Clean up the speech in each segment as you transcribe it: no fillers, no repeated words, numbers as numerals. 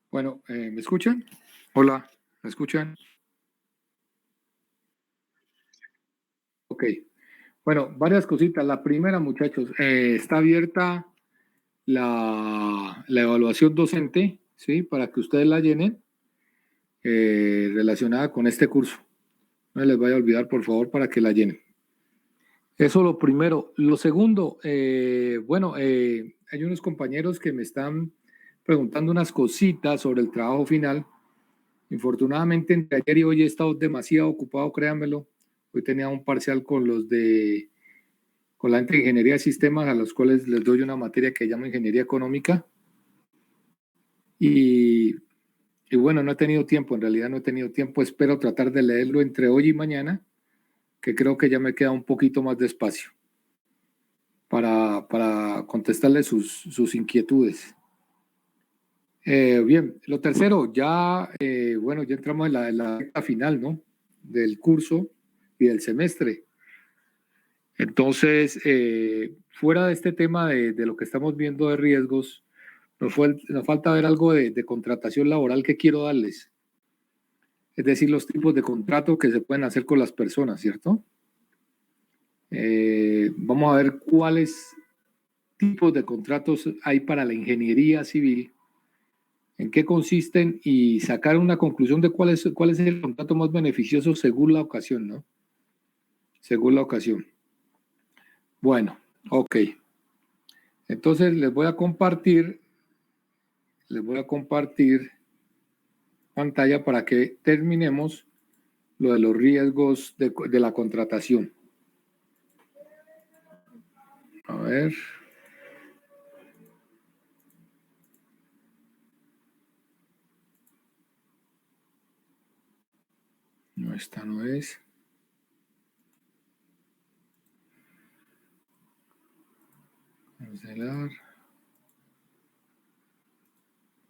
Bueno, ¿me escuchan? Hola, ¿me escuchan? Ok. Bueno, varias cositas. La primera, muchachos, está abierta la evaluación docente, ¿sí? Para que ustedes la llenen relacionada con este curso. No les vaya a olvidar, por favor, para que la llenen. Eso lo primero. Lo segundo, hay unos compañeros que me están preguntando unas cositas sobre el trabajo final. Infortunadamente, entre ayer y hoy he estado demasiado ocupado, créanmelo. Hoy tenía un parcial con la gente de Ingeniería de Sistemas, a los cuales les doy una materia que llamo Ingeniería Económica. Y, y bueno, no he tenido tiempo, en realidad no he tenido tiempo. Espero tratar de leerlo entre hoy y mañana, que creo que ya me queda un poquito más de espacio para contestarle sus inquietudes. Bien, lo tercero, ya entramos en la recta final, ¿no? Del curso y del semestre. Entonces, fuera de este tema de lo que estamos viendo de riesgos, nos falta ver algo de contratación laboral que quiero darles. Es decir, los tipos de contrato que se pueden hacer con las personas, ¿cierto? Vamos a ver cuáles tipos de contratos hay para la ingeniería civil, en qué consisten y sacar una conclusión de cuál es el contrato más beneficioso según la ocasión, ¿no? Según la ocasión. Bueno, ok. Entonces les voy a compartir pantalla para que terminemos lo de los riesgos de la contratación. A ver. No, esta no es. Cancelar.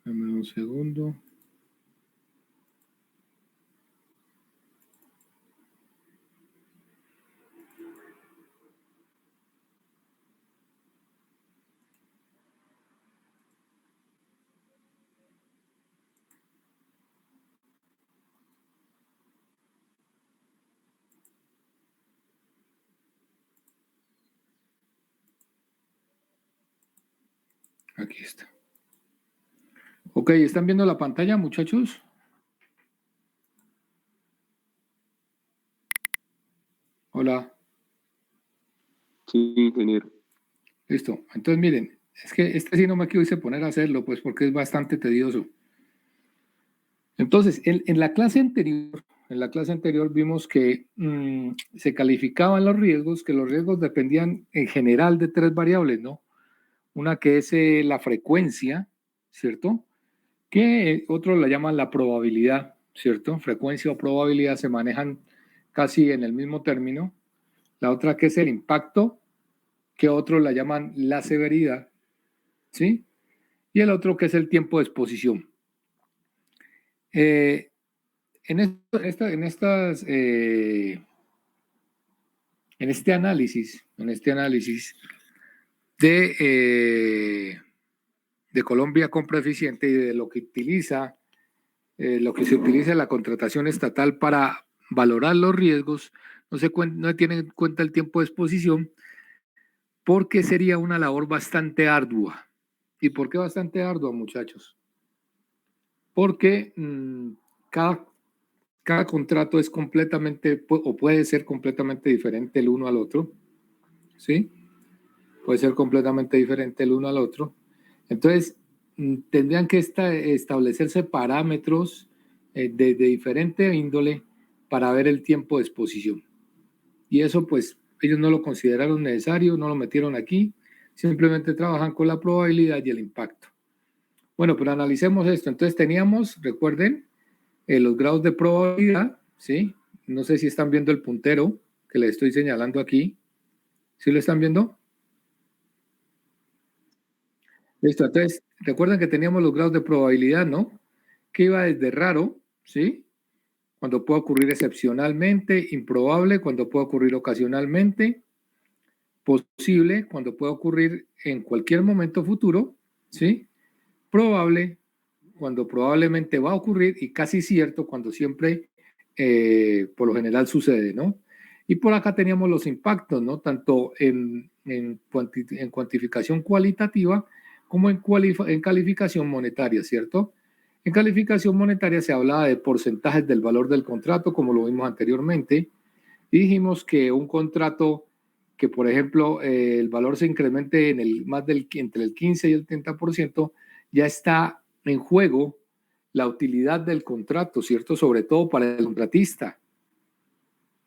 Dame un segundo. Aquí está. Ok, ¿están viendo la pantalla, muchachos? Hola. Sí, ingeniero. Listo. Entonces, miren, es que este sí no me quise poner a hacerlo, pues porque es bastante tedioso. Entonces, en la clase anterior vimos que se calificaban los riesgos, que los riesgos dependían en general de tres variables, ¿no? Una que es la frecuencia, ¿cierto? Que otros la llaman la probabilidad, ¿cierto? Frecuencia o probabilidad se manejan casi en el mismo término. La otra que es el impacto, que otros la llaman la severidad, ¿sí? Y el otro que es el tiempo de exposición. En este análisis de Colombia Compra Eficiente y de lo que se utiliza en la contratación estatal para valorar los riesgos, no tiene en cuenta el tiempo de exposición, porque sería una labor bastante ardua. ¿Y por qué bastante ardua, muchachos? Porque cada contrato es completamente, o puede ser completamente diferente el uno al otro, ¿sí? Puede ser completamente diferente el uno al otro. Entonces, tendrían que establecerse parámetros de diferente índole para ver el tiempo de exposición. Y eso, pues, ellos no lo consideraron necesario, no lo metieron aquí, simplemente trabajan con la probabilidad y el impacto. Bueno, pero analicemos esto. Entonces teníamos, recuerden, los grados de probabilidad, ¿sí? No sé si están viendo el puntero que les estoy señalando aquí. ¿Sí lo están viendo? Listo, entonces, recuerden que teníamos los grados de probabilidad, ¿no? Que iba desde raro, ¿sí? Cuando puede ocurrir excepcionalmente, improbable, cuando puede ocurrir ocasionalmente, posible, cuando puede ocurrir en cualquier momento futuro, ¿sí? Probable, cuando probablemente va a ocurrir, y casi cierto cuando siempre, por lo general sucede, ¿no? Y por acá teníamos los impactos, ¿no? Tanto en cuantificación cualitativa como en calificación monetaria, ¿cierto? En calificación monetaria se hablaba de porcentajes del valor del contrato, como lo vimos anteriormente, y dijimos que un contrato que, por ejemplo, el valor se incremente entre el 15 y el 30%, ya está en juego la utilidad del contrato, ¿cierto? Sobre todo para el contratista,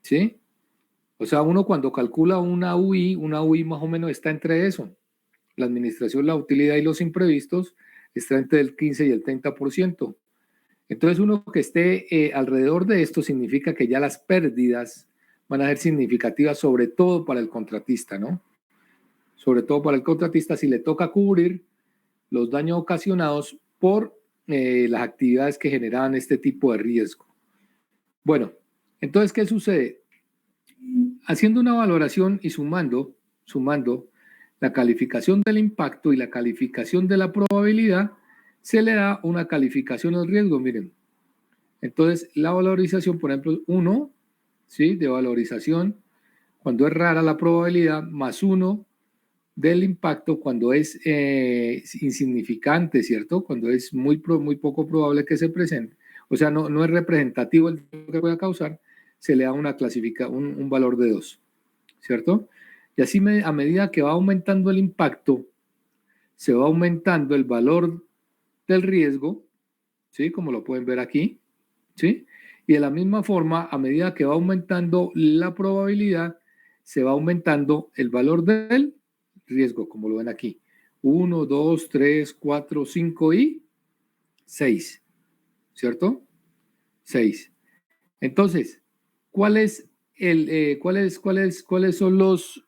¿sí? O sea, uno cuando calcula una UI más o menos está entre eso. La administración, la utilidad y los imprevistos está entre el 15 y el 30%. Entonces, uno que esté alrededor de esto significa que ya las pérdidas van a ser significativas, sobre todo para el contratista, ¿no? Sobre todo para el contratista si le toca cubrir los daños ocasionados por las actividades que generaban este tipo de riesgo. Bueno, entonces, ¿qué sucede? Haciendo una valoración y sumando la calificación del impacto y la calificación de la probabilidad, se le da una calificación al riesgo, miren. Entonces, la valorización, por ejemplo, 1, ¿sí? De valorización, cuando es rara la probabilidad, más 1 del impacto cuando es insignificante, ¿cierto? Cuando es muy poco probable que se presente. O sea, no es representativo el que pueda causar, se le da una un valor de 2, ¿cierto? Y así a medida que va aumentando el impacto, se va aumentando el valor del riesgo, ¿sí? Como lo pueden ver aquí, ¿sí? Y de la misma forma, a medida que va aumentando la probabilidad, se va aumentando el valor del riesgo, como lo ven aquí. 1, 2, 3, 4, 5 y 6, ¿cierto? 6. Entonces, ¿cuáles son los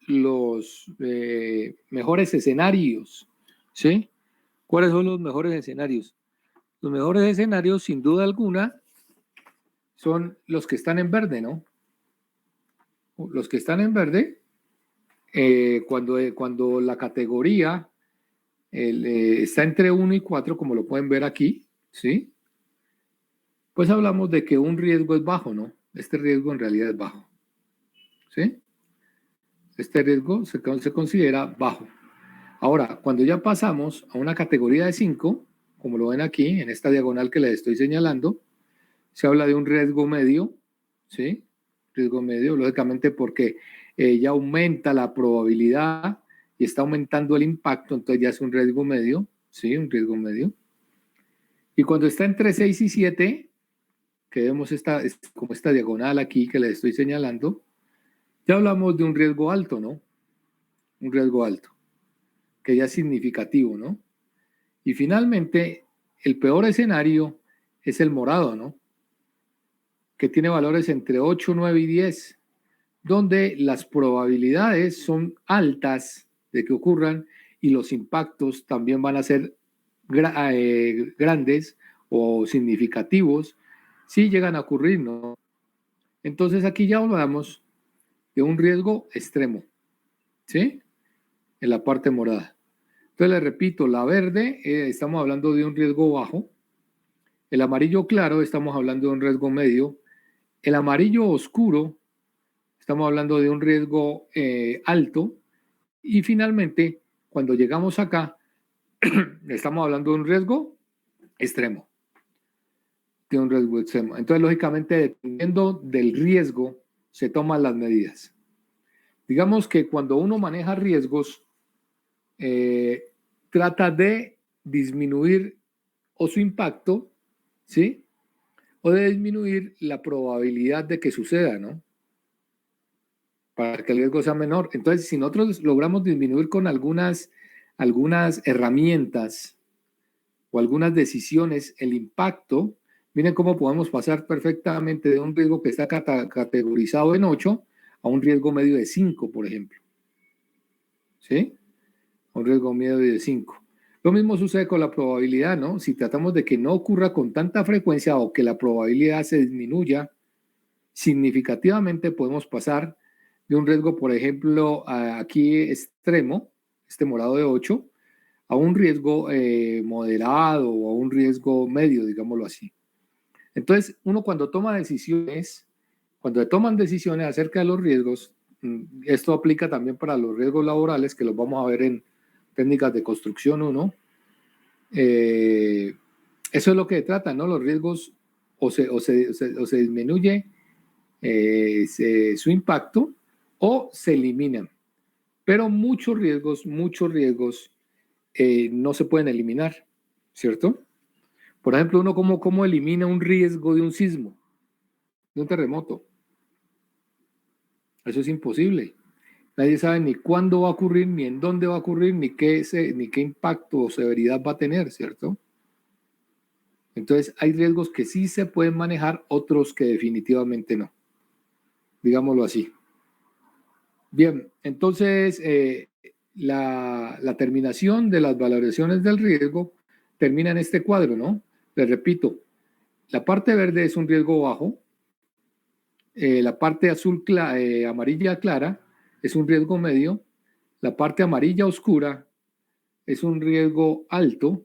mejores escenarios? ¿Sí? ¿Cuáles son los mejores escenarios? Los mejores escenarios, sin duda alguna, son los que están en verde, ¿no? Los que están en verde, cuando la categoría está entre 1 y 4, como lo pueden ver aquí, ¿sí? Pues hablamos de que un riesgo es bajo, ¿no? Este riesgo en realidad es bajo, ¿sí? Este riesgo se considera bajo. Ahora, cuando ya pasamos a una categoría de 5, como lo ven aquí, en esta diagonal que les estoy señalando, se habla de un riesgo medio, ¿sí? Riesgo medio, lógicamente porque ya aumenta la probabilidad y está aumentando el impacto, entonces ya es un riesgo medio, ¿sí? Un riesgo medio. Y cuando está entre 6 y 7, que vemos como esta diagonal aquí que les estoy señalando, ya hablamos de un riesgo alto, ¿no? Un riesgo alto, que ya es significativo, ¿no? Y finalmente, el peor escenario es el morado, ¿no? Que tiene valores entre 8, 9 y 10, donde las probabilidades son altas de que ocurran y los impactos también van a ser grandes o significativos si llegan a ocurrir, ¿no? Entonces aquí ya hablamos de un riesgo extremo, ¿sí? En la parte morada. Entonces les repito, la verde estamos hablando de un riesgo bajo, el amarillo claro estamos hablando de un riesgo medio, el amarillo oscuro estamos hablando de un riesgo alto y finalmente cuando llegamos acá estamos hablando de un riesgo extremo. De un riesgo extremo. Entonces, lógicamente, dependiendo del riesgo, se toman las medidas. Digamos que cuando uno maneja riesgos, trata de disminuir o su impacto, ¿sí? O de disminuir la probabilidad de que suceda, ¿no? Para que el riesgo sea menor. Entonces, si nosotros logramos disminuir con algunas herramientas o algunas decisiones el impacto, miren cómo podemos pasar perfectamente de un riesgo que está categorizado en 8 a un riesgo medio de 5, por ejemplo. ¿Sí? Un riesgo medio de 5. Lo mismo sucede con la probabilidad, ¿no? Si tratamos de que no ocurra con tanta frecuencia o que la probabilidad se disminuya significativamente, podemos pasar de un riesgo, por ejemplo, aquí extremo, este morado de 8, a un riesgo moderado o a un riesgo medio, digámoslo así. Entonces, uno cuando toma decisiones, cuando toman decisiones acerca de los riesgos, esto aplica también para los riesgos laborales, que los vamos a ver en técnicas de construcción 1. Eso es lo que trata, ¿no? Los riesgos o se disminuye su impacto o se eliminan. Pero muchos riesgos no se pueden eliminar, ¿cierto? Por ejemplo, uno cómo elimina un riesgo de un sismo, de un terremoto. Eso es imposible. Nadie sabe ni cuándo va a ocurrir, ni en dónde va a ocurrir, ni qué impacto o severidad va a tener, ¿cierto? Entonces, hay riesgos que sí se pueden manejar, otros que definitivamente no. Digámoslo así. Bien, entonces, la terminación de las valoraciones del riesgo termina en este cuadro, ¿no? Les repito, la parte verde es un riesgo bajo, la parte amarilla clara es un riesgo medio, la parte amarilla oscura es un riesgo alto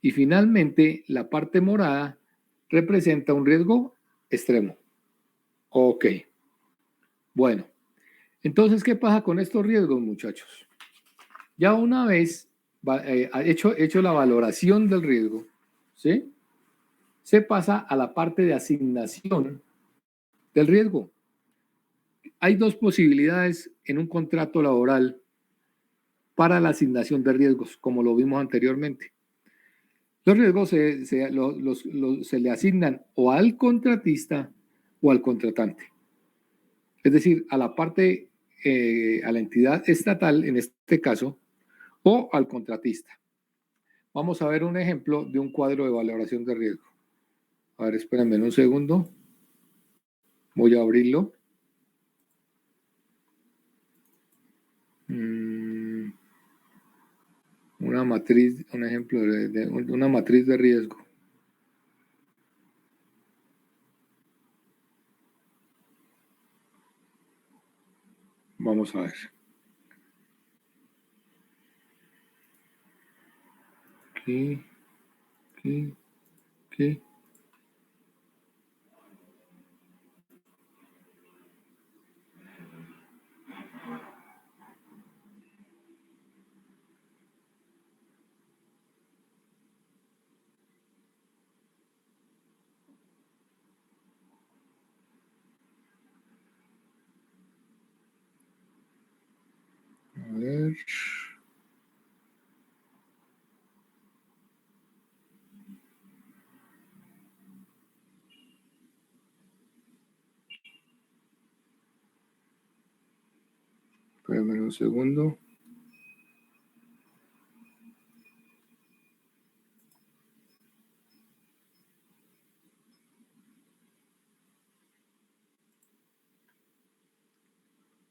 y finalmente la parte morada representa un riesgo extremo. Ok. Bueno, entonces, ¿qué pasa con estos riesgos, muchachos? Ya una vez hecho la valoración del riesgo, ¿sí? Se pasa a la parte de asignación del riesgo. Hay dos posibilidades en un contrato laboral para la asignación de riesgos, como lo vimos anteriormente. Los riesgos se le asignan o al contratista o al contratante. Es decir, a la parte, a la entidad estatal, en este caso, o al contratista. Vamos a ver un ejemplo de un cuadro de valoración de riesgo. A ver, espérenme un segundo. Voy a abrirlo. Una matriz, un ejemplo de una matriz de riesgo. Vamos a ver. Aquí. A ver. Espérenme un segundo.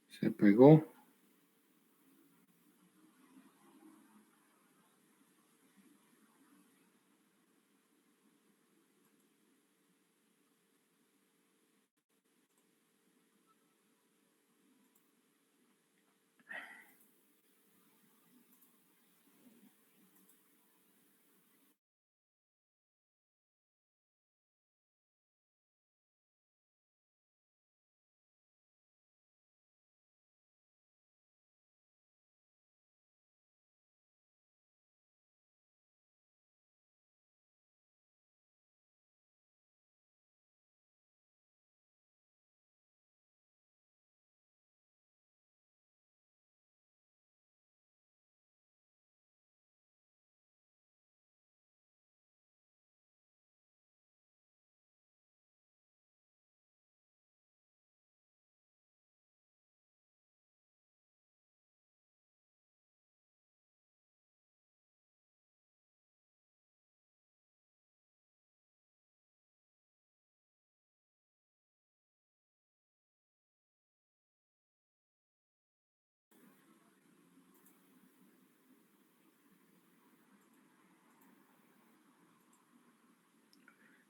Se pegó.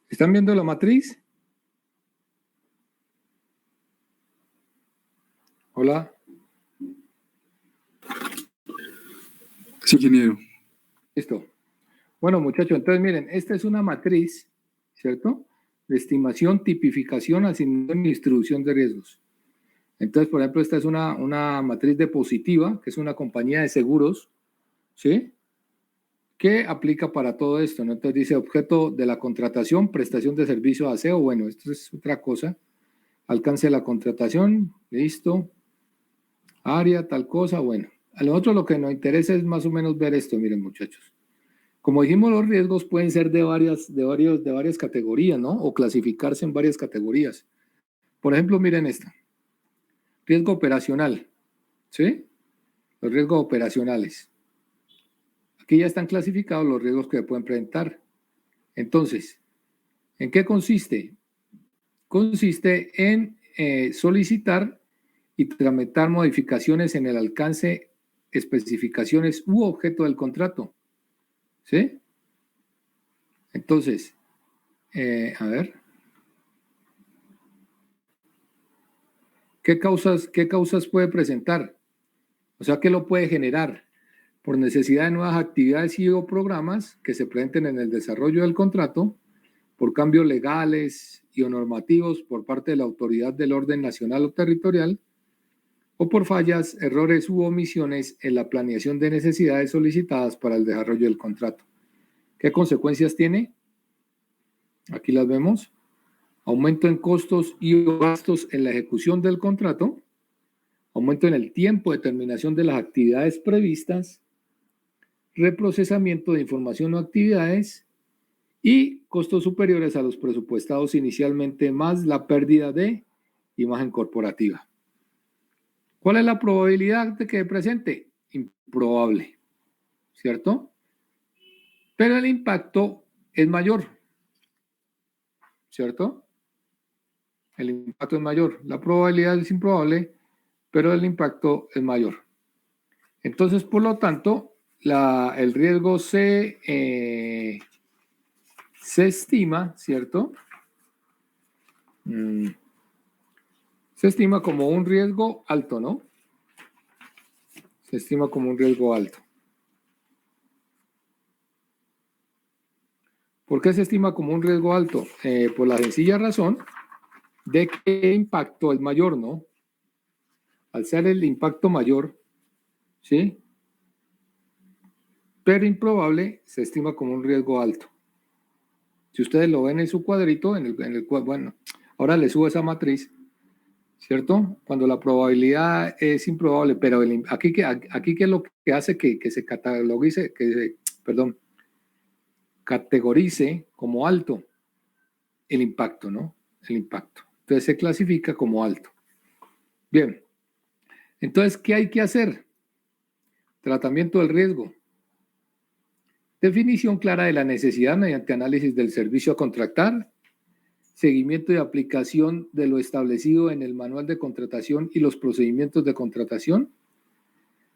¿Están viendo la matriz? Hola. Sí, ingeniero. Listo. Bueno, muchachos, entonces miren, esta es una matriz, ¿cierto? De estimación, tipificación, asignación y distribución de riesgos. Entonces, por ejemplo, esta es una matriz diapositiva, que es una compañía de seguros, ¿sí? Que aplica para todo esto, ¿no? Entonces dice objeto de la contratación, prestación de servicio de aseo, bueno, esto es otra cosa. Alcance de la contratación, listo. Área, tal cosa, bueno. A nosotros lo que nos interesa es más o menos ver esto, miren, muchachos. Como dijimos, los riesgos pueden ser de varias categorías, ¿no? O clasificarse en varias categorías. Por ejemplo, miren esta. Riesgo operacional, ¿sí? Los riesgos operacionales. Aquí ya están clasificados los riesgos que pueden presentar. Entonces, ¿en qué consiste? Consiste en solicitar y tramitar modificaciones en el alcance, especificaciones u objeto del contrato. ¿Sí? Entonces, a ver. ¿Qué causas puede presentar? O sea, ¿qué lo puede generar? Por necesidad de nuevas actividades y o programas que se presenten en el desarrollo del contrato, por cambios legales y o normativos por parte de la autoridad del orden nacional o territorial, o por fallas, errores u omisiones en la planeación de necesidades solicitadas para el desarrollo del contrato. ¿Qué consecuencias tiene? Aquí las vemos. Aumento en costos y gastos en la ejecución del contrato, aumento en el tiempo de terminación de las actividades previstas, reprocesamiento de información o actividades y costos superiores a los presupuestados inicialmente, más la pérdida de imagen corporativa. ¿Cuál es la probabilidad de que presente? Improbable, ¿cierto? Pero el impacto es mayor, ¿cierto? El impacto es mayor. La probabilidad es improbable, pero el impacto es mayor. Entonces, por lo tanto, el riesgo se estima, ¿cierto? Se estima como un riesgo alto, ¿no? Se estima como un riesgo alto. ¿Por qué se estima como un riesgo alto? Por la sencilla razón de que el impacto es mayor, ¿no? Al ser el impacto mayor, ¿sí? Pero improbable, se estima como un riesgo alto. Si ustedes lo ven en su cuadrito, en el cual, bueno, ahora le subo esa matriz, ¿cierto? Cuando la probabilidad es improbable, pero aquí ¿qué es lo que hace que se catalogice, categorice como alto? El impacto, ¿no? El impacto. Entonces se clasifica como alto. Bien. Entonces, ¿qué hay que hacer? Tratamiento del riesgo. Definición clara de la necesidad mediante análisis del servicio a contratar, seguimiento y aplicación de lo establecido en el manual de contratación y los procedimientos de contratación,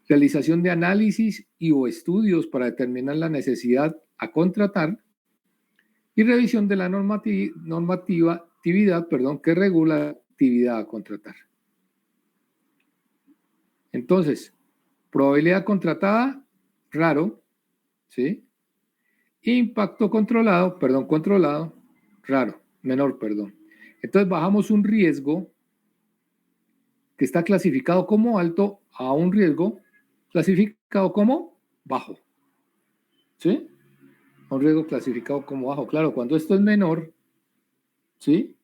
realización de análisis y o estudios para determinar la necesidad a contratar y revisión de la actividad que regula la actividad a contratar. Entonces, probabilidad contratada, raro, ¿sí? Impacto controlado, raro, menor. Entonces bajamos un riesgo que está clasificado como alto a un riesgo clasificado como bajo. ¿Sí? Un riesgo clasificado como bajo. Claro, cuando esto es menor, ¿sí?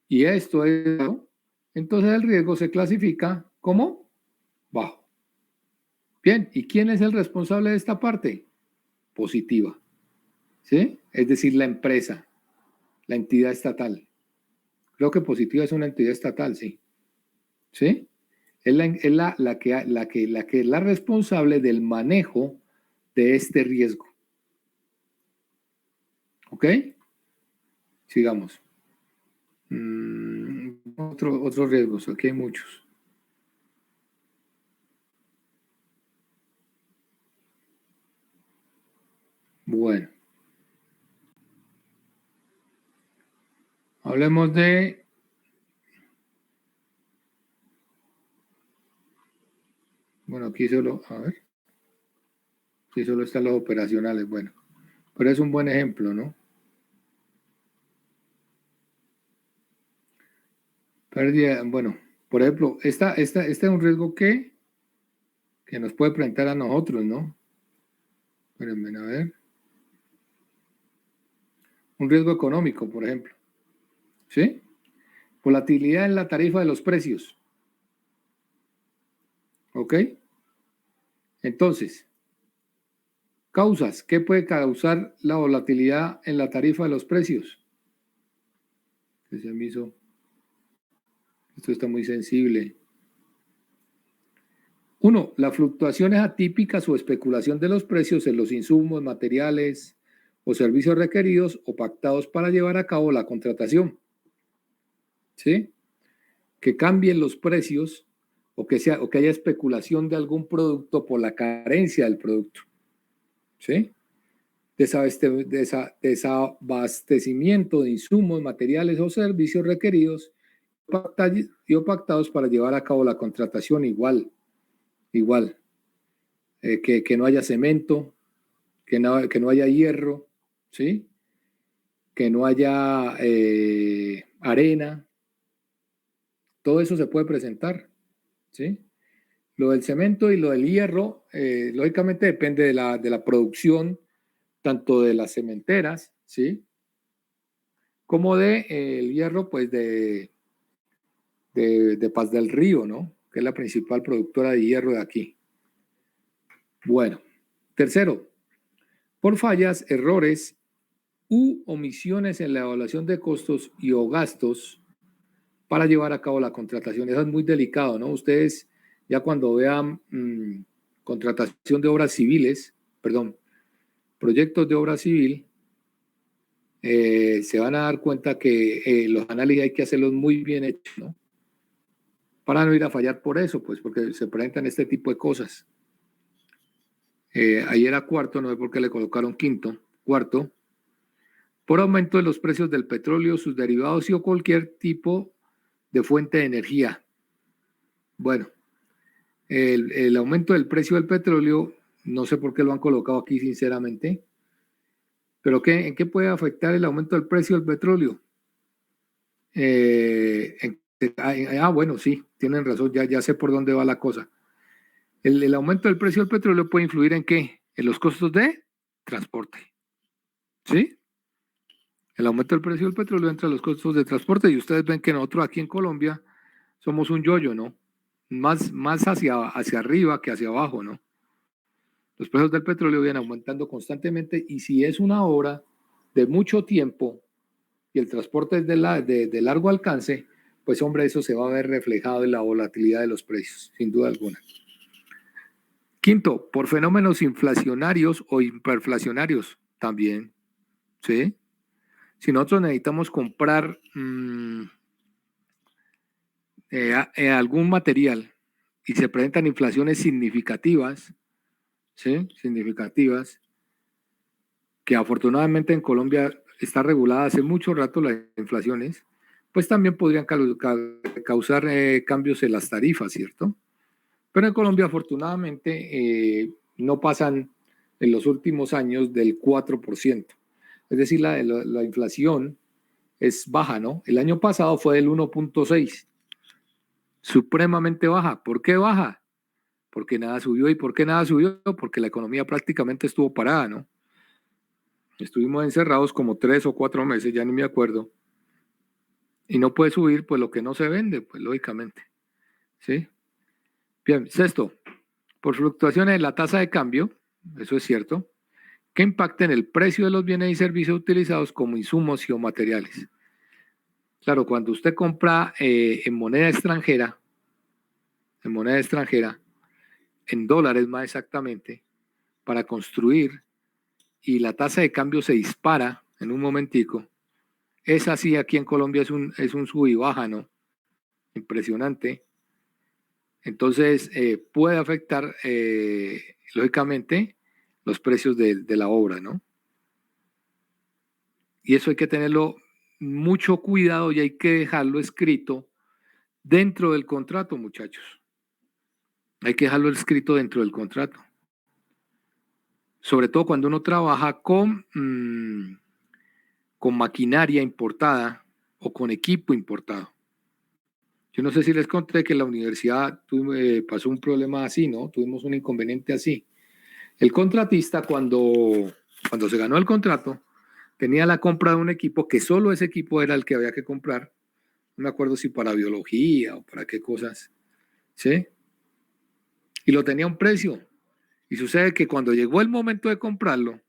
Y esto es bajo, entonces el riesgo se clasifica como bajo. Bien, ¿y quién es el responsable de esta parte? Positiva. ¿Sí? Es decir, la empresa, la entidad estatal. Creo que positiva es una entidad estatal, sí. ¿Sí? Es la que es la responsable del manejo de este riesgo. ¿Ok? Sigamos. Otros riesgos, aquí hay muchos. Bueno. Hablemos de... Bueno, aquí solo... A ver. Si solo están los operacionales, bueno. Pero es un buen ejemplo, ¿no? Pérdida, bueno, por ejemplo, este es un riesgo que nos puede presentar a nosotros, ¿no? Espérenme, a ver. Un riesgo económico, por ejemplo. ¿Sí? Volatilidad en la tarifa de los precios. ¿Ok? Entonces, causas. ¿Qué puede causar la volatilidad en la tarifa de los precios? Que se me hizo. Esto está muy sensible. 1. Las fluctuaciones atípicas o especulación de los precios en los insumos, materiales o servicios requeridos o pactados para llevar a cabo la contratación. ¿Sí? Que cambien los precios o que haya especulación de algún producto por la carencia del producto. ¿Sí? Desabastecimiento de insumos, materiales o servicios requeridos y pactados para llevar a cabo la contratación igual. Que no haya cemento, que no haya hierro, ¿sí? Que no haya arena. Todo eso se puede presentar, ¿sí? Lo del cemento y lo del hierro, lógicamente depende de la producción, tanto de las cementeras, ¿sí? Como de el hierro, pues de Paz del Río, ¿no? Que es la principal productora de hierro de aquí. Bueno, tercero, por fallas, errores u omisiones en la evaluación de costos y o gastos para llevar a cabo la contratación. Eso es muy delicado, ¿no? Ustedes ya cuando vean contratación de obras civiles, perdón, proyectos de obra civil, se van a dar cuenta que los análisis hay que hacerlos muy bien hechos, ¿no? Para no ir a fallar por eso, pues porque se presentan este tipo de cosas. Ahí era cuarto, no sé por qué le colocaron quinto. Cuarto, por aumento de los precios del petróleo, sus derivados y o cualquier tipo de fuente de energía. Bueno, el aumento del precio del petróleo, no sé por qué lo han colocado aquí sinceramente, pero ¿en qué puede afectar el aumento del precio del petróleo? Bueno, sí, tienen razón, ya sé por dónde va la cosa. El aumento del precio del petróleo puede influir ¿en qué? En los costos de transporte. ¿Sí? El aumento del precio del petróleo entra a los costos de transporte y ustedes ven que nosotros aquí en Colombia somos un yoyo, ¿no? Más hacia arriba que hacia abajo, ¿no? Los precios del petróleo vienen aumentando constantemente y si es una obra de mucho tiempo y el transporte es de largo alcance, pues hombre, eso se va a ver reflejado en la volatilidad de los precios, sin duda alguna. Quinto, por fenómenos inflacionarios o hiperflacionarios también, ¿sí? Si nosotros necesitamos comprar algún material y se presentan inflaciones significativas, ¿sí? Significativas, que afortunadamente en Colombia está regulada hace mucho rato las inflaciones, pues también podrían causar cambios en las tarifas, ¿cierto? Pero en Colombia afortunadamente no pasan en los últimos años del 4%. Es decir, la inflación es baja, ¿no? El año pasado fue del 1.6%, supremamente baja. ¿Por qué baja? Porque nada subió. ¿Y por qué nada subió? Porque la economía prácticamente estuvo parada, ¿no? Estuvimos encerrados como 3 o 4 meses, ya ni me acuerdo. Y no puede subir, pues lo que no se vende, pues lógicamente. ¿Sí? Bien, sexto, por fluctuaciones en la tasa de cambio, eso es cierto, que impacten el precio de los bienes y servicios utilizados como insumos y o materiales. Claro, cuando usted compra en moneda extranjera, en dólares más exactamente, para construir, y la tasa de cambio se dispara en un momentico, es así aquí en Colombia es un sub y baja, ¿no? Impresionante. Entonces puede afectar lógicamente los precios de la obra, ¿no? Y eso hay que tenerlo mucho cuidado y hay que dejarlo escrito dentro del contrato, muchachos. Hay que dejarlo escrito dentro del contrato. sobre todo cuando uno trabaja con maquinaria importada o con equipo importado. Yo no sé si les conté que en la universidad pasó un problema así, ¿no? Tuvimos un inconveniente así. El contratista, cuando se ganó el contrato, tenía la compra de un equipo que solo ese equipo era el que había que comprar. No me acuerdo si para biología o para qué cosas, ¿sí? Y lo tenía a un precio. Y sucede que cuando llegó el momento de comprarlo,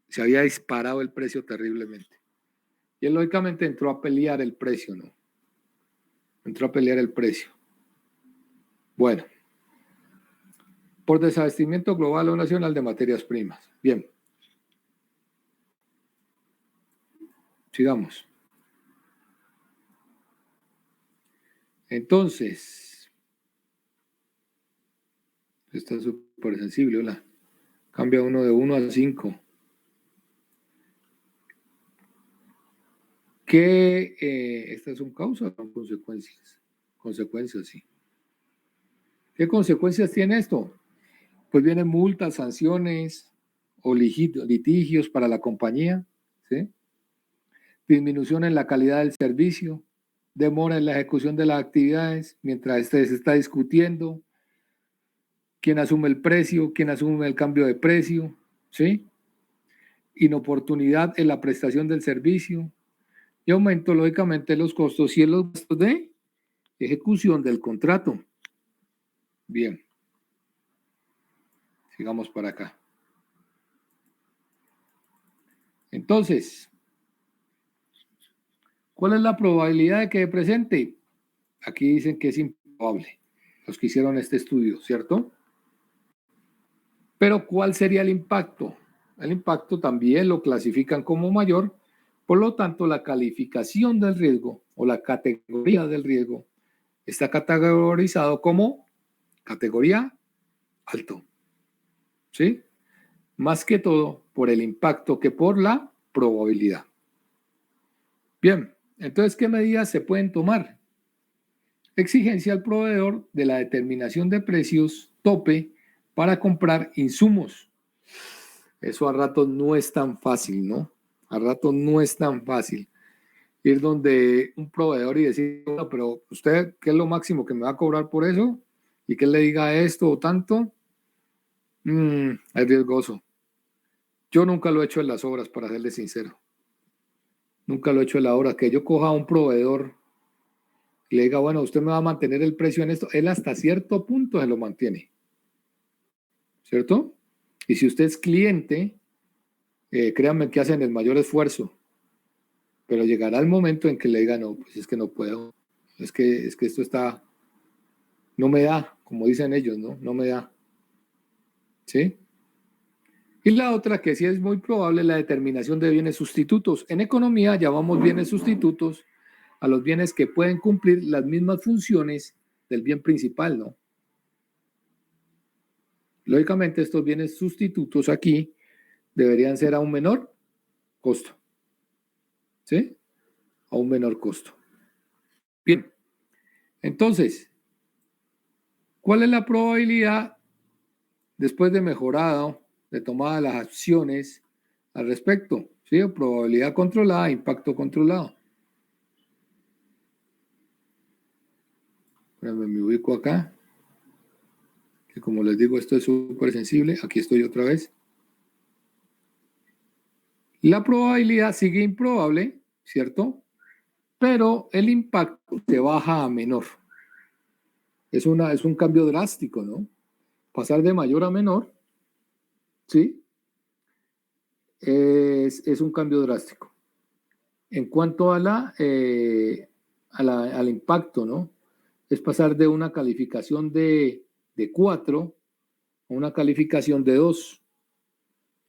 se había disparado el precio terriblemente. Y él lógicamente entró a pelear el precio, ¿no? Entró a pelear el precio. Bueno, por desabastecimiento global o nacional de materias primas. Bien. Sigamos. Entonces, está súper sensible, hola. Cambia uno de 1 a 5. ¿Qué? ¿Estas son causas o consecuencias? Consecuencias, sí. ¿Qué consecuencias tiene esto? Pues vienen multas, sanciones o litigios para la compañía, ¿sí? Disminución en la calidad del servicio, demora en la ejecución de las actividades mientras se está discutiendo, quién asume el precio, quién asume el cambio de precio, ¿sí? Inoportunidad en la prestación del servicio y aumento, lógicamente, los costos y los gastos de ejecución del contrato. Bien, sigamos para acá. Entonces, ¿cuál es la probabilidad de que se presente? Aquí dicen que es improbable, los que hicieron este estudio, ¿cierto? Pero ¿cuál sería el impacto? El impacto también lo clasifican como mayor, por lo tanto la calificación del riesgo o la categoría del riesgo está categorizado como categoría alto, ¿sí? Más que todo por el impacto que por la probabilidad. Bien, entonces, ¿qué medidas se pueden tomar? Exigencia al proveedor de la determinación de precios tope para comprar insumos. Eso a ratos no es tan fácil, ¿no? A ratos no es tan fácil ir donde un proveedor y decir, no, pero usted, ¿qué es lo máximo que me va a cobrar por eso? Y que él le diga esto o tanto, es riesgoso. Yo nunca lo he hecho en las obras, para serle sincero. Nunca lo he hecho en la obra. Que yo coja a un proveedor y le diga, bueno, usted me va a mantener el precio en esto. Él hasta cierto punto se lo mantiene. ¿Cierto? Y si usted es cliente, créanme que hacen el mayor esfuerzo. Pero llegará el momento en que le diga, no, pues es que no puedo. Es que esto está, no me da, como dicen ellos, ¿no? No me da. ¿Sí? Y la otra que sí es muy probable la determinación de bienes sustitutos. En economía llamamos bienes sustitutos a los bienes que pueden cumplir las mismas funciones del bien principal, ¿no? Lógicamente estos bienes sustitutos aquí deberían ser a un menor costo, ¿sí? A un menor costo. Bien, entonces, ¿cuál es la probabilidad después de mejorado, de tomada las acciones al respecto? ¿Sí? Probabilidad controlada, impacto controlado. Me ubico acá, que como les digo, esto es súper sensible. Aquí estoy otra vez. La probabilidad sigue improbable, ¿cierto? Pero el impacto se baja a menor. Es un cambio drástico, ¿no? Pasar de mayor a menor, ¿sí? Es un cambio drástico. En cuanto al impacto, ¿no? Es pasar de una calificación de 4 a una calificación de 2.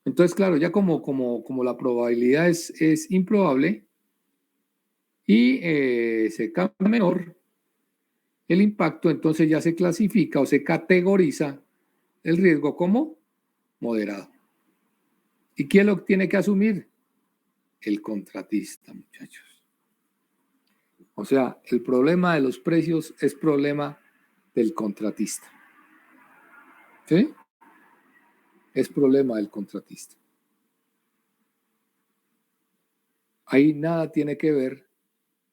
Entonces, claro, ya como la probabilidad es improbable y se cambia menor el impacto, entonces ya se clasifica o se categoriza el riesgo como moderado. ¿Y quién lo tiene que asumir? El contratista, muchachos. O sea, el problema de los precios es problema del contratista. ¿Sí? es problema del contratista. Ahí nada tiene que ver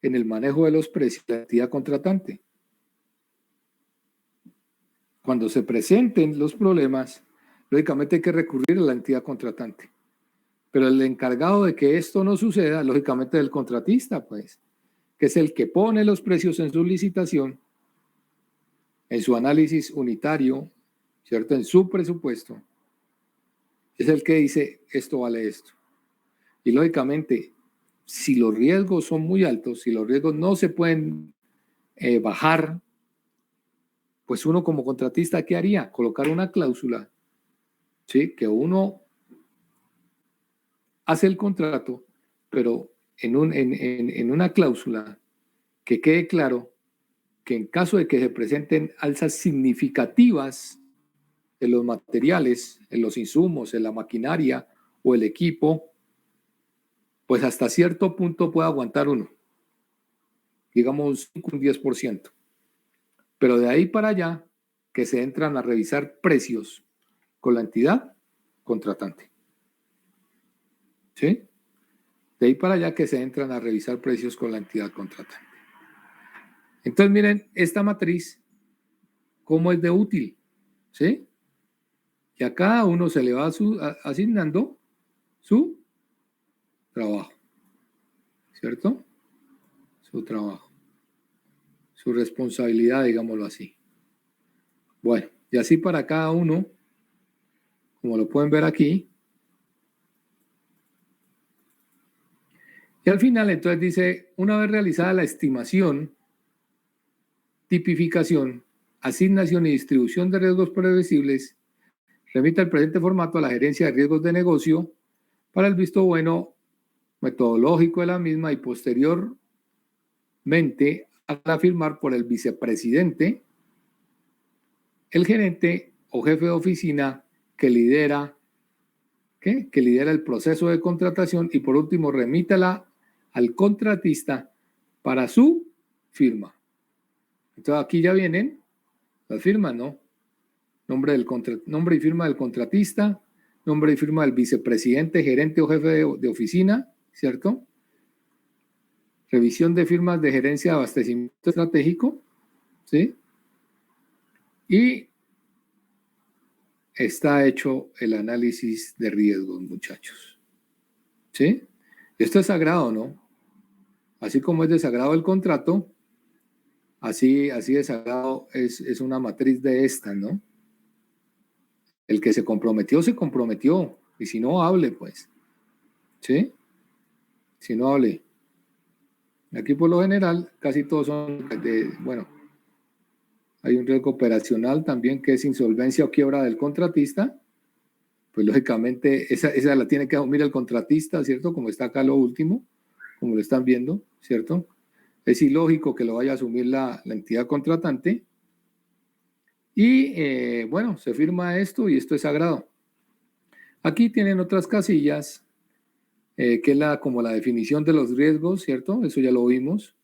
en el manejo de los precios de la entidad contratante. Cuando se presenten los problemas, lógicamente hay que recurrir a la entidad contratante. Pero el encargado de que esto no suceda, lógicamente, es el contratista, pues, que es el que pone los precios en su licitación, en su análisis unitario, ¿cierto? En su presupuesto. Es el que dice, esto vale esto. Y lógicamente, si los riesgos son muy altos, si los riesgos no se pueden bajar, pues uno como contratista, ¿qué haría? Colocar una cláusula, ¿sí? Que uno hace el contrato, pero en una cláusula que quede claro que en caso de que se presenten alzas significativas en los materiales, en los insumos, en la maquinaria o el equipo, pues hasta cierto punto puede aguantar uno, digamos un 10%. Pero de ahí para allá, que se entran a revisar precios con la entidad contratante. ¿Sí? De ahí para allá que se entran a revisar precios con la entidad contratante. Entonces, miren, esta matriz, ¿cómo es de útil? ¿Sí? Y a cada uno se le va asignando su trabajo, ¿cierto? Su trabajo, su responsabilidad, digámoslo así. Bueno, y así para cada uno, como lo pueden ver aquí. Y al final, entonces dice, una vez realizada la estimación, tipificación, asignación y distribución de riesgos previsibles, remite el presente formato a la gerencia de riesgos de negocio para el visto bueno metodológico de la misma y posteriormente a firmar por el vicepresidente, el gerente o jefe de oficina que lidera el proceso de contratación y por último remítala al contratista para su firma. Entonces aquí ya vienen las firmas, ¿no? Nombre y firma del contratista, nombre y firma del vicepresidente, gerente o jefe de oficina, ¿cierto? Revisión de firmas de gerencia de abastecimiento estratégico, ¿sí? Y está hecho el análisis de riesgos, muchachos. ¿Sí? Esto es sagrado, ¿no? Así como es de sagrado el contrato, así de sagrado es una matriz de esta, ¿no? El que se comprometió, y si no, hable, pues. ¿Sí? Si no, hable. Aquí, por lo general, casi todos son bueno, hay un riesgo operacional también que es insolvencia o quiebra del contratista. Pues, lógicamente, esa la tiene que asumir el contratista, ¿cierto? Como está acá lo último, como lo están viendo, ¿cierto? Es ilógico que lo vaya a asumir la entidad contratante. Y, bueno, se firma esto y esto es sagrado. Aquí tienen otras casillas, que es como la definición de los riesgos, ¿cierto? Eso ya lo vimos,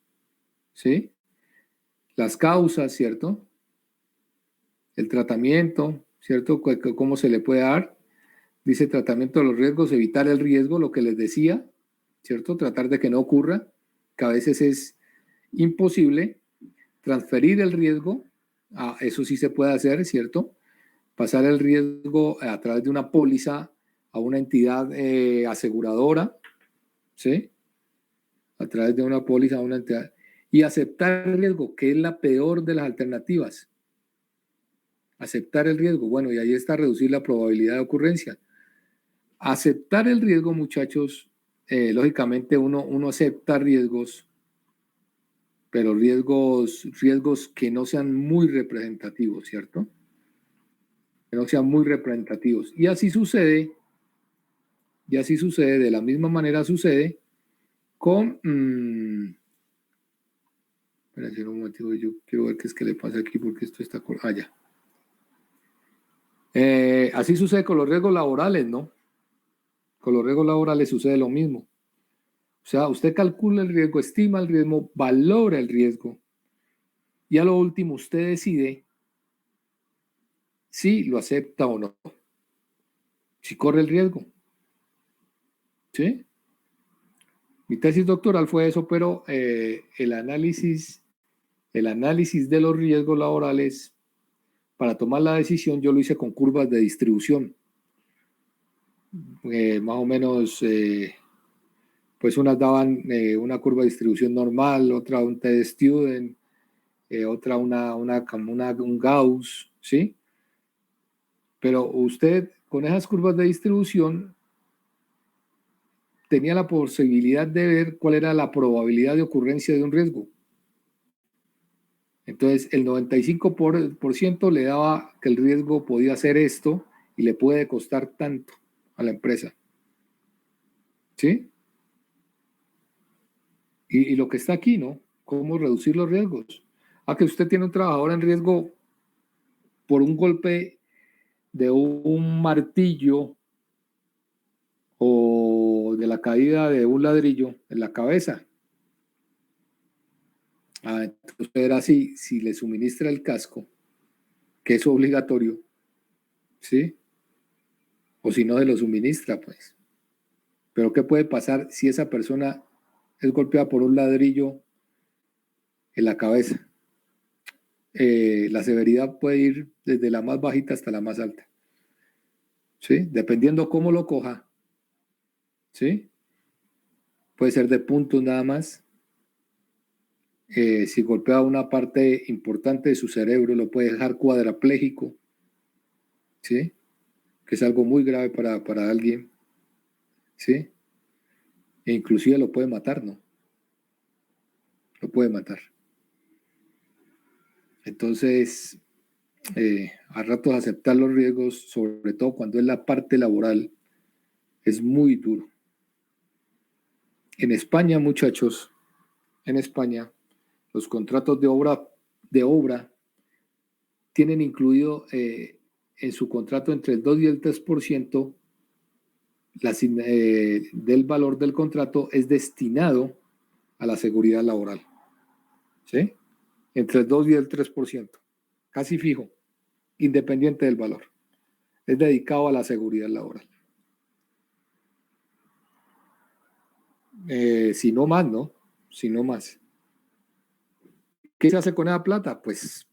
¿sí? Las causas, ¿cierto? El tratamiento, ¿cierto? ¿Cómo se le puede dar? Dice tratamiento de los riesgos, evitar el riesgo, lo que les decía, ¿cierto? Tratar de que no ocurra, que a veces es imposible. Transferir el riesgo, eso sí se puede hacer, ¿cierto? Pasar el riesgo a través de una póliza a una entidad aseguradora, ¿sí? A través de una póliza a una entidad. Y aceptar el riesgo, que es la peor de las alternativas. Aceptar el riesgo, bueno, y ahí está reducir la probabilidad de ocurrencia. Aceptar el riesgo, muchachos, lógicamente uno acepta riesgos, pero riesgos que no sean muy representativos, ¿cierto? Que no sean muy representativos. Y así sucede, de la misma manera sucede con... espérense un momento, yo quiero ver qué es que le pasa aquí porque esto está... ya. Así sucede con los riesgos laborales, ¿no? Con los riesgos laborales sucede lo mismo. O sea, usted calcula el riesgo, estima el riesgo, valora el riesgo y a lo último usted decide si lo acepta o no. si corre el riesgo. ¿Sí? Mi tesis doctoral fue eso, pero el análisis de los riesgos laborales para tomar la decisión yo lo hice con curvas de distribución. Más o menos, pues unas daban una curva de distribución normal, otra un T-Student, otra un Gauss, ¿sí? Pero usted con esas curvas de distribución tenía la posibilidad de ver cuál era la probabilidad de ocurrencia de un riesgo. Entonces, el 95% le daba que el riesgo podía ser esto y le puede costar tanto a la empresa. ¿Sí? Y lo que está aquí, ¿no? ¿Cómo reducir los riesgos? Que usted tiene un trabajador en riesgo por un golpe de un martillo o de la caída de un ladrillo en la cabeza. Entonces era así, si le suministra el casco, que es obligatorio, ¿sí? O si no se lo suministra, pues. Pero ¿qué puede pasar si esa persona es golpeada por un ladrillo en la cabeza? La severidad puede ir desde la más bajita hasta la más alta, ¿sí? Dependiendo cómo lo coja, ¿sí? Puede ser de puntos nada más. Si golpea una parte importante de su cerebro, lo puede dejar cuadrapléjico, ¿sí? Que es algo muy grave para alguien, ¿sí? E inclusive lo puede matar, ¿no? Lo puede matar. Entonces, a ratos aceptar los riesgos, sobre todo cuando es la parte laboral, es muy duro. En España, muchachos, en España, los contratos de obra tienen incluido en su contrato entre el 2 y el 3% del valor del contrato es destinado a la seguridad laboral. ¿Sí? Entre el 2 y el 3%. Casi fijo, independiente del valor. Es dedicado a la seguridad laboral. Si no más, ¿no? Si no más. ¿Qué se hace con esa plata? Pues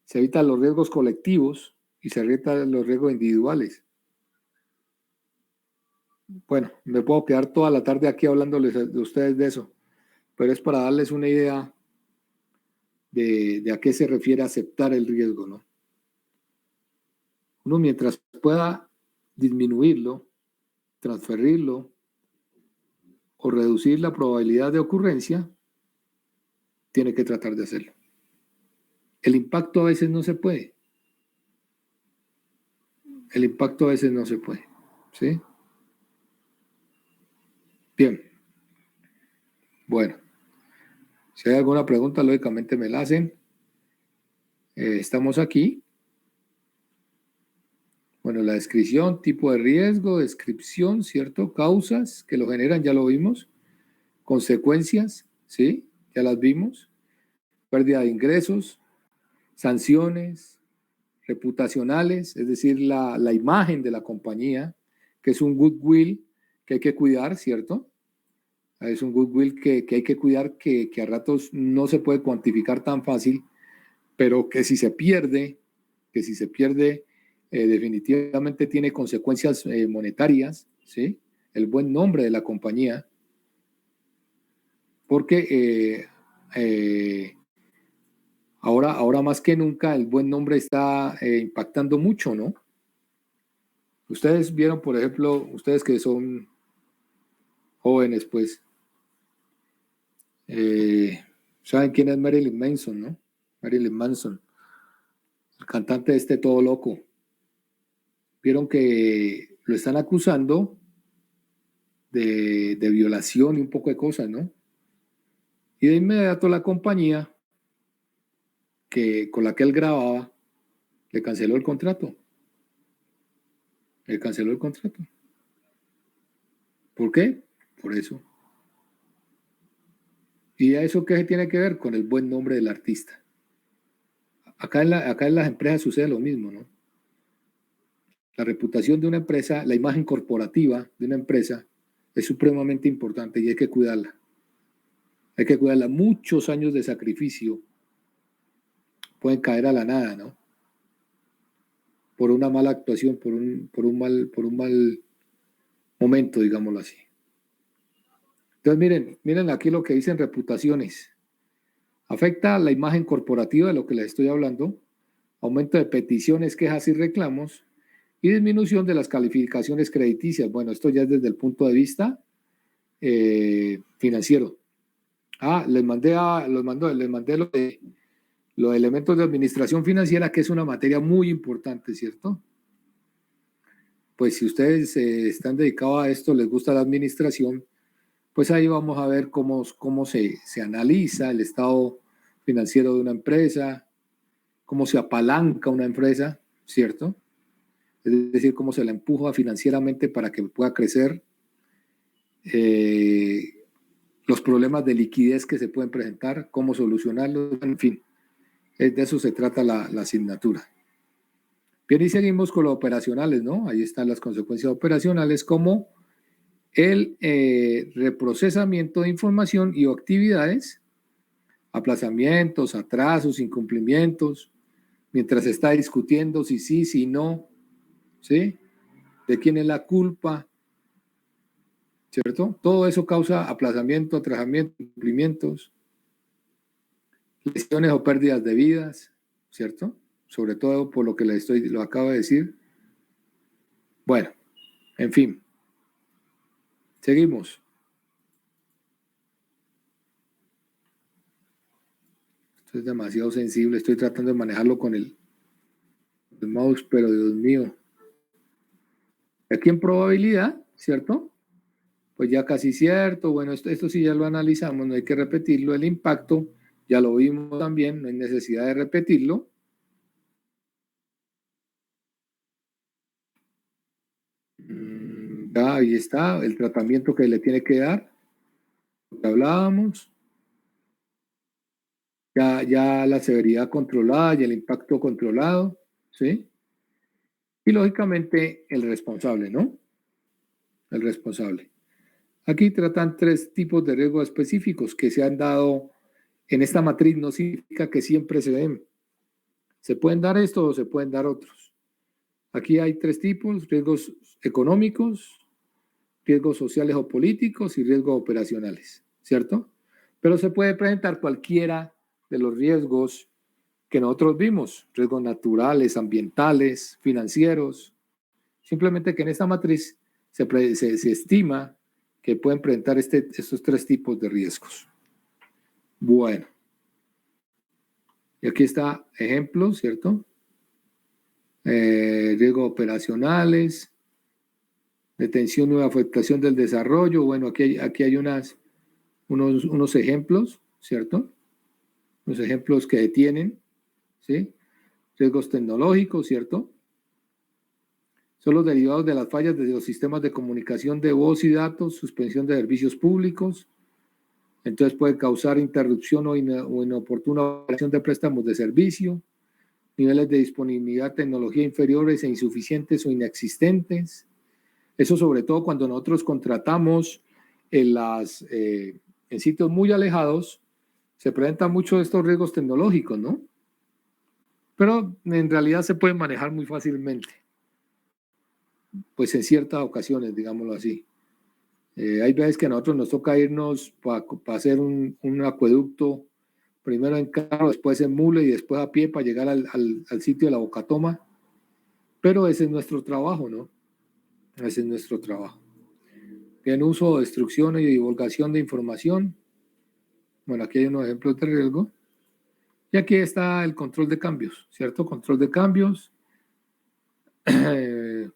se evitan los riesgos colectivos y se evitan los riesgos individuales. Bueno, me puedo quedar toda la tarde aquí hablándoles de ustedes de eso, pero es para darles una idea de a qué se refiere aceptar el riesgo, ¿no? Uno mientras pueda disminuirlo, transferirlo o reducir la probabilidad de ocurrencia, tiene que tratar de hacerlo. El impacto a veces no se puede. El impacto a veces no se puede. ¿Sí? Bien. Bueno. Si hay alguna pregunta, lógicamente me la hacen. Estamos aquí. Bueno, la descripción, tipo de riesgo, descripción, ¿cierto? Causas que lo generan, ya lo vimos. Consecuencias, ¿sí? Ya las vimos. Pérdida de ingresos, sanciones, reputacionales, es decir, la imagen de la compañía, que es un goodwill que hay que cuidar, ¿cierto? Es un goodwill que hay que cuidar, que a ratos no se puede cuantificar tan fácil, pero que si se pierde, definitivamente tiene consecuencias monetarias, ¿sí? El buen nombre de la compañía, porque ahora más que nunca el buen nombre está impactando mucho, ¿no? Ustedes vieron, por ejemplo, ustedes que son jóvenes, pues, ¿saben quién es Marilyn Manson, no? Marilyn Manson, el cantante de este Todo Loco. Vieron que lo están acusando de violación y un poco de cosas, ¿no? Y de inmediato la compañía con la que él grababa le canceló el contrato. Le canceló el contrato. ¿Por qué? Por eso. ¿Y a eso qué se tiene que ver? Con el buen nombre del artista. Acá en las empresas sucede lo mismo, ¿no? La reputación de una empresa, la imagen corporativa de una empresa es supremamente importante y hay que cuidarla. Hay que cuidarla. Muchos años de sacrificio pueden caer a la nada, ¿no? Por una mala actuación, por un mal momento, digámoslo así. Entonces, miren aquí lo que dicen reputaciones. Afecta la imagen corporativa de lo que les estoy hablando, aumento de peticiones, quejas y reclamos, y disminución de las calificaciones crediticias. Bueno, esto ya es desde el punto de vista financiero. Les mandé lo de elementos de administración financiera, que es una materia muy importante, ¿cierto? Pues si ustedes están dedicados a esto, les gusta la administración, pues ahí vamos a ver cómo se analiza el estado financiero de una empresa, cómo se apalanca una empresa, ¿cierto? Es decir, cómo se la empuja financieramente para que pueda crecer, los problemas de liquidez que se pueden presentar, cómo solucionarlos, en fin, de eso se trata la asignatura. Bien, y seguimos con lo operacionales, ¿no? Ahí están las consecuencias operacionales, como el reprocesamiento de información y actividades, aplazamientos, atrasos, incumplimientos, mientras se está discutiendo si sí, si no, ¿sí? De quién es la culpa, ¿cierto? Todo eso causa aplazamiento, atrasamiento, incumplimientos, lesiones o pérdidas de vidas, ¿cierto? Sobre todo por lo que lo acabo de decir. Bueno, en fin. Seguimos. Esto es demasiado sensible. Estoy tratando de manejarlo con el mouse, pero Dios mío. Aquí en probabilidad, ¿cierto? Pues ya casi cierto. Bueno, esto sí ya lo analizamos, no hay que repetirlo. El impacto, ya lo vimos también, no hay necesidad de repetirlo. Ahí está, el tratamiento que le tiene que dar. Lo que hablábamos. Ya la severidad controlada y el impacto controlado, ¿sí? Y lógicamente el responsable, ¿no? El responsable. Aquí tratan 3 tipos de riesgos específicos que se han dado en esta matriz, no significa que siempre se den. Se pueden dar estos o se pueden dar otros. Aquí hay 3 tipos: riesgos económicos, riesgos sociales o políticos y riesgos operacionales, ¿cierto? Pero se puede presentar cualquiera de los riesgos que nosotros vimos, riesgos naturales, ambientales, financieros. Simplemente que en esta matriz se estima que pueden presentar estos 3 tipos de riesgos. Bueno, y aquí está ejemplos, ¿cierto? Riesgos operacionales, detención o afectación del desarrollo. Bueno, aquí hay unos ejemplos, ¿cierto? Los ejemplos que detienen, ¿sí? Riesgos tecnológicos, ¿cierto? Son los derivados de las fallas de los sistemas de comunicación de voz y datos, suspensión de servicios públicos. Entonces puede causar interrupción o inoportuna operación de préstamos de servicio, niveles de disponibilidad de tecnología inferiores e insuficientes o inexistentes. Eso sobre todo cuando nosotros contratamos en sitios muy alejados, se presentan muchos de estos riesgos tecnológicos, ¿no? Pero en realidad se pueden manejar muy fácilmente, pues en ciertas ocasiones, digámoslo así. Hay veces que a nosotros nos toca irnos para hacer un acueducto, primero en carro, después en mule y después a pie para llegar al sitio de la Bocatoma. Pero ese es nuestro trabajo, ¿no? Ese es nuestro trabajo. Bien, uso, destrucción y divulgación de información. Bueno, aquí hay unos ejemplos de riesgo. Y aquí está el control de cambios, ¿cierto? Control de cambios. ¿Quién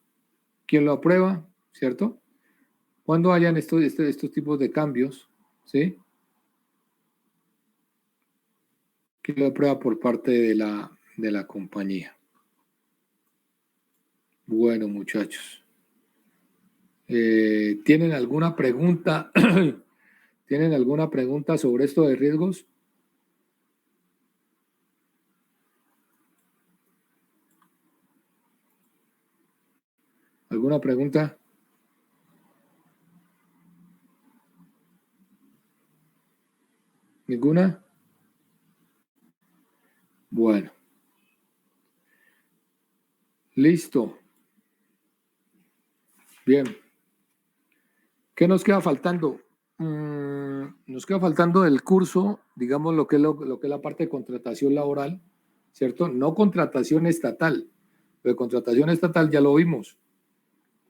lo aprueba? ¿Cierto? Cuando hayan estos tipos de cambios, ¿sí? ¿Quién lo aprueba por parte de la compañía? Bueno, muchachos. ¿Tienen alguna pregunta? ¿Tienen alguna pregunta sobre esto de riesgos? ¿Alguna pregunta? ¿Ninguna? Bueno. Listo. Bien. ¿Qué nos queda faltando? Nos queda faltando del curso, digamos, lo que es la parte de contratación laboral, ¿cierto? No contratación estatal. Lo de contratación estatal ya lo vimos.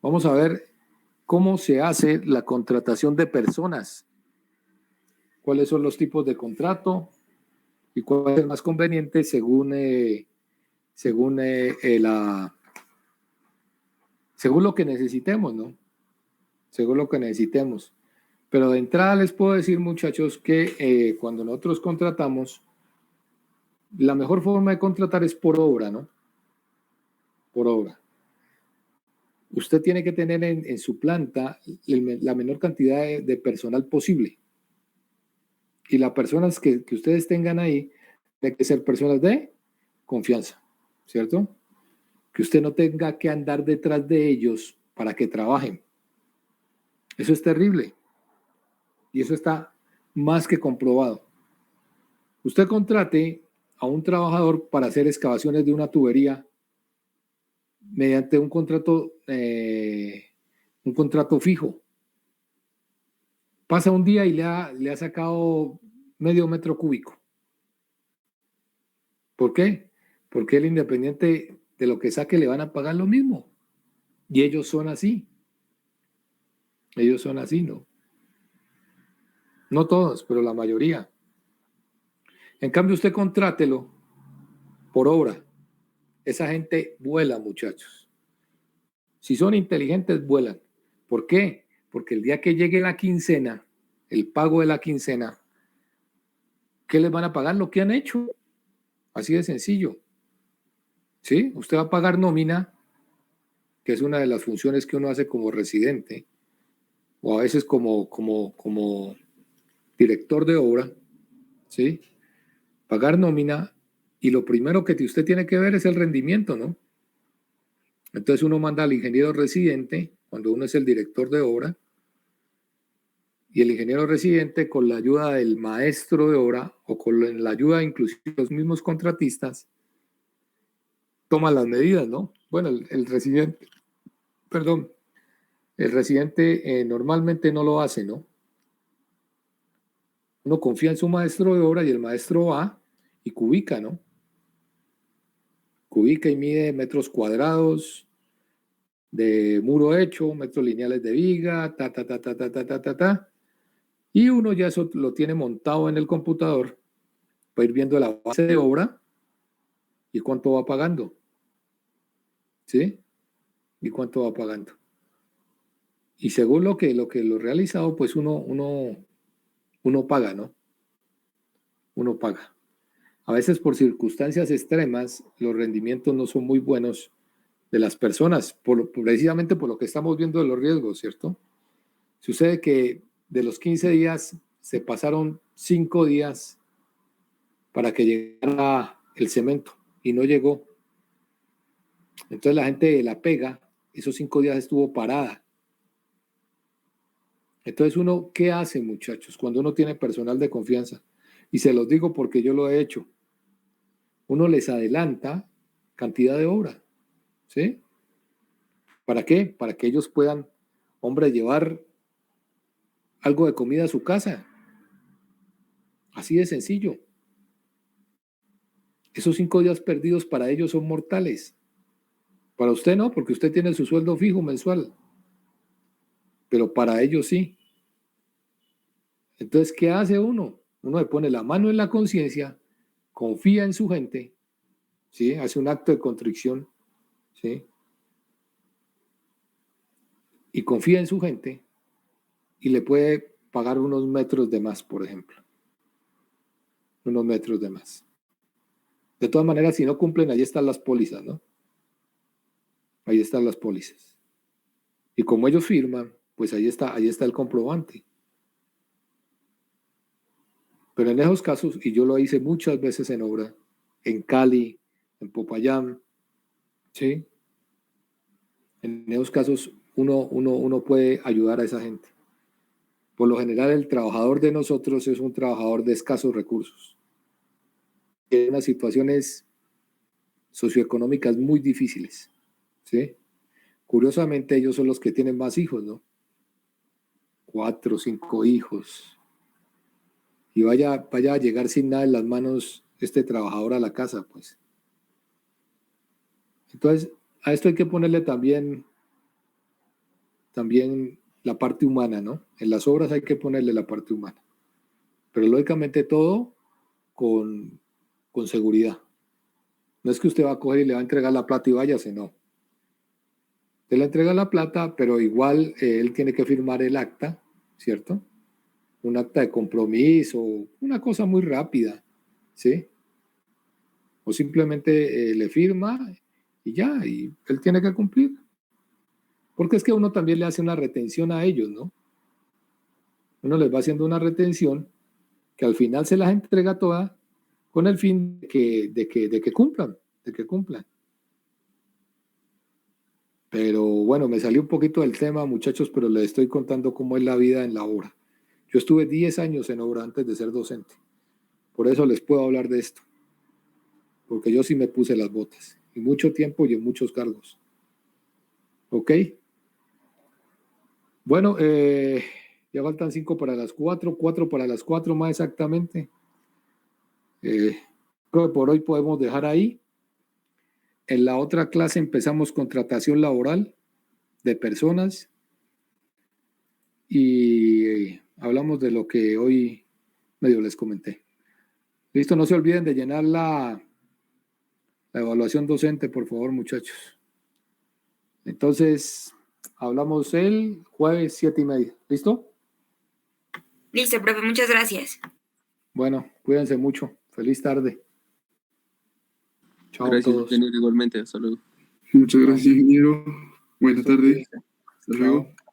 Vamos a ver cómo se hace la contratación de personas. ¿Cuáles son los tipos de contrato? Y cuál es el más conveniente según lo que necesitemos, ¿no? Según lo que necesitemos. Pero de entrada les puedo decir, muchachos, que cuando nosotros contratamos, la mejor forma de contratar es por obra, ¿no? Por obra. Usted tiene que tener en su planta la menor cantidad de personal posible. Y las personas que ustedes tengan ahí, tienen que ser personas de confianza, ¿cierto? Que usted no tenga que andar detrás de ellos para que trabajen. Eso es terrible. Y eso está más que comprobado. Usted contrate a un trabajador para hacer excavaciones de una tubería mediante un contrato fijo. Pasa un día y le ha sacado medio metro cúbico. ¿Por qué? Porque él, independiente de lo que saque, le van a pagar lo mismo. Y ellos son así. Ellos son así, ¿no? No todos, pero la mayoría. En cambio, usted contrátelo por obra. Esa gente vuela, muchachos. Si son inteligentes, vuelan. ¿Por qué? Porque el día que llegue la quincena, el pago de la quincena, ¿qué les van a pagar? Lo que han hecho. Así de sencillo. ¿Sí? Usted va a pagar nómina, que es una de las funciones que uno hace como residente, o a veces como director de obra, ¿sí? Pagar nómina, y lo primero que usted tiene que ver es el rendimiento, ¿no? Entonces uno manda al ingeniero residente, cuando uno es el director de obra, y el ingeniero residente, con la ayuda del maestro de obra, o con la ayuda inclusive de los mismos contratistas, toma las medidas, ¿no? Bueno, el residente normalmente no lo hace, ¿no? Uno confía en su maestro de obra y el maestro va y cubica, ¿no? Cubica y mide metros cuadrados de muro hecho, metros lineales de viga, y uno ya eso lo tiene montado en el computador para ir viendo la base de obra y cuánto va pagando, ¿sí? Y cuánto va pagando. Y según lo realizado, pues uno paga, ¿no? Uno paga. A veces por circunstancias extremas, los rendimientos no son muy buenos de las personas, precisamente por lo que estamos viendo de los riesgos, ¿cierto? Sucede que de los 15 días se pasaron 5 días para que llegara el cemento y no llegó. Entonces la gente de la pega, esos 5 días estuvo parada. Entonces uno, ¿qué hace, muchachos? Cuando uno tiene personal de confianza, y se los digo porque yo lo he hecho, uno les adelanta cantidad de obra, ¿sí? ¿Para qué? Para que ellos puedan, hombre, llevar algo de comida a su casa. Así de sencillo. Esos 5 días perdidos para ellos son mortales. Para usted no, porque usted tiene su sueldo fijo mensual. Pero para ellos sí. Entonces, ¿qué hace uno? Uno le pone la mano en la conciencia, confía en su gente, ¿sí? Hace un acto de contrición, ¿sí? Y confía en su gente y le puede pagar unos metros de más, por ejemplo. Unos metros de más. De todas maneras, si no cumplen, ahí están las pólizas, ¿no? Ahí están las pólizas. Y como ellos firman, pues ahí está el comprobante. Pero en esos casos, y yo lo hice muchas veces en obra, en Cali, en Popayán, ¿sí? En esos casos uno puede ayudar a esa gente. Por lo general, el trabajador de nosotros es un trabajador de escasos recursos. Tiene unas situaciones socioeconómicas muy difíciles, ¿sí? Curiosamente, ellos son los que tienen más hijos, ¿no? 4 o 5 hijos. Y vaya a llegar sin nada en las manos este trabajador a la casa, pues. Entonces, a esto hay que ponerle también la parte humana, ¿no? En las obras hay que ponerle la parte humana. Pero lógicamente todo con seguridad. No es que usted va a coger y le va a entregar la plata y váyase, no. Usted le entrega la plata, pero igual él tiene que firmar el acta, ¿cierto? Un acta de compromiso, una cosa muy rápida, ¿sí? O simplemente le firma y ya, y él tiene que cumplir. Porque es que uno también le hace una retención a ellos, ¿no? Uno les va haciendo una retención que al final se las entrega todas con el fin de que cumplan, de que cumplan. Pero bueno, me salió un poquito del tema, muchachos, pero les estoy contando cómo es la vida en la obra. Yo estuve 10 años en obra antes de ser docente. Por eso les puedo hablar de esto. Porque yo sí me puse las botas. Y mucho tiempo y en muchos cargos. ¿Ok? Bueno, ya faltan 5 para las 4, 4 para las 4 más exactamente. Creo que por hoy podemos dejar ahí. En la otra clase empezamos contratación laboral de personas y hablamos de lo que hoy medio les comenté. Listo, no se olviden de llenar la evaluación docente, por favor, muchachos. Entonces, hablamos el jueves 7:30. ¿Listo? Listo, profe, muchas gracias. Bueno, cuídense mucho. Feliz tarde. Chao a Gracias, todos. ingeniero, igualmente. Hasta luego. Muchas gracias, ingeniero. Buenas tardes. Cuídense. Hasta luego. Chao.